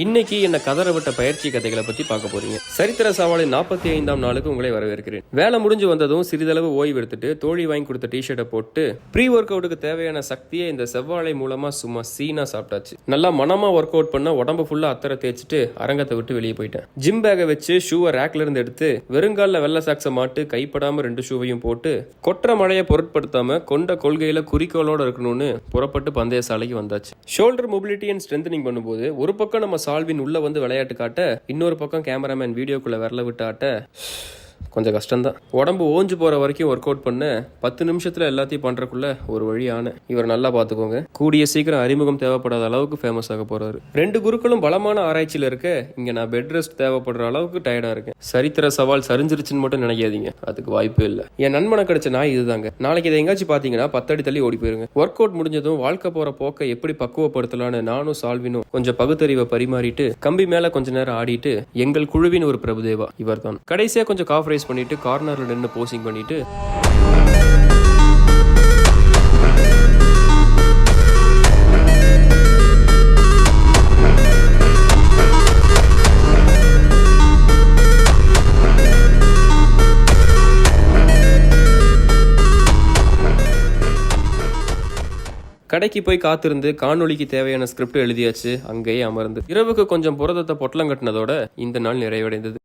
இன்னைக்கு என்ன கதற விட்ட பயிற்சி கதைகளை பத்தி பார்க்க போறீங்க. சரித்திர சவாலின் 45ஆம் நாளுக்கு உங்களை வரவேற்கிறேன். வேலை முடிஞ்சு வந்ததும் சிறிதளவு ஓய்வு எடுத்துட்டு தோழி வாங்கி கொடுத்த டிஷர்ட்டை போட்டு ப்ரீ ஒர்க் அவுட்டுக்கு தேவையான சக்தியை இந்த செவ்வாழை மூலமா சும்மா சீனா சாப்பிட்டாச்சு. நல்லா மனமா ஒர்க் அவுட் பண்ண உடம்பு ஃபுல்லா அத்தரை தேய்ச்சிட்டு அரங்கத்தை விட்டு வெளியே போயிட்டேன். ஜிம் பேக்கை வச்சு ஷூவை ரேக்ல இருந்து எடுத்து வெறுங்கால வெள்ளை சாக்ஸை மாட்டு கைப்படாம 2 ஷூவையும் போட்டு கொற்ற மழையை பொருட்படுத்தாம கொண்ட கொள்கையில குறிக்கோளோட இருக்கணும்னு புறப்பட்டு பந்தய சாலைக்கு வந்தாச்சு. ஷோல்டர் மொபிலிட்டி அண்ட் ஸ்ட்ரென்தனிங் பண்ணும்போது ஒரு பக்கம் நம்ம சால்வின் உள்ள வந்து விளையாட்டு காட்ட, இன்னொரு பக்கம் கேமராமேன் வீடியோக்குள்ள விரல விட்டு ஆட்ட கொஞ்சம் கஷ்டம்தான். உடம்பு ஓஞ்சு போற வரைக்கும் ஒர்க் அவுட் பண்ண 10 நிமிஷத்துல எல்லாத்தையும் பண்றதுக்குள்ள ஒரு வழி ஆன. இவர் நல்லா பாத்துக்கோங்க, கூடிய சீக்கிரம் அறிமுகம் தேவைப்படாத அளவுக்கு ஃபேமஸ் ஆக போறாரு. 2 குருக்களும் பலமான ஆராய்ச்சியில இருக்க, இங்க நான் பெட் ரெஸ்ட் தேவைப்படுற அளவுக்கு டயர்டா இருக்கேன். சரித்திர சவால் சரிஞ்சிருச்சுன்னு மட்டும் நினைக்காதீங்க, அதுக்கு வாய்ப்பு இல்லை. என் நண்பனை கிடைச்ச நாய் இதுதாங்க. நாளைக்கு இதை எங்காச்சும் பாத்தீங்கன்னா 10 அடி தள்ளி ஓடி போயிருங்க. ஒர்க் அவுட் முடிஞ்சதும் வாழ்க்கை போற போக்கை எப்படி பக்குவப்படுத்தலான்னு நானும் சால்வினும் கொஞ்சம் பகுத்தறிவை பரிமாறிட்டு கம்பி மேல கொஞ்ச நேரம் ஆடிட்டு எங்கள் குழுவின் ஒரு பிரபுதேவா இவர் தான். கடைசியா கொஞ்சம் காஃப் ரைஸ் பண்ணிட்டு கார்னர்ல நின்று போசிங் பண்ணிட்டு கடைக்கு போய் காத்திருந்து காணொலிக்கு தேவையான ஸ்கிரிப்ட் எழுதியாச்சு. அங்கேயே அமர்ந்து இரவுக்கு கொஞ்சம் புரதத்தை பொட்டலம் கட்டினதோட இந்த நாள் நிறைவடைந்தது.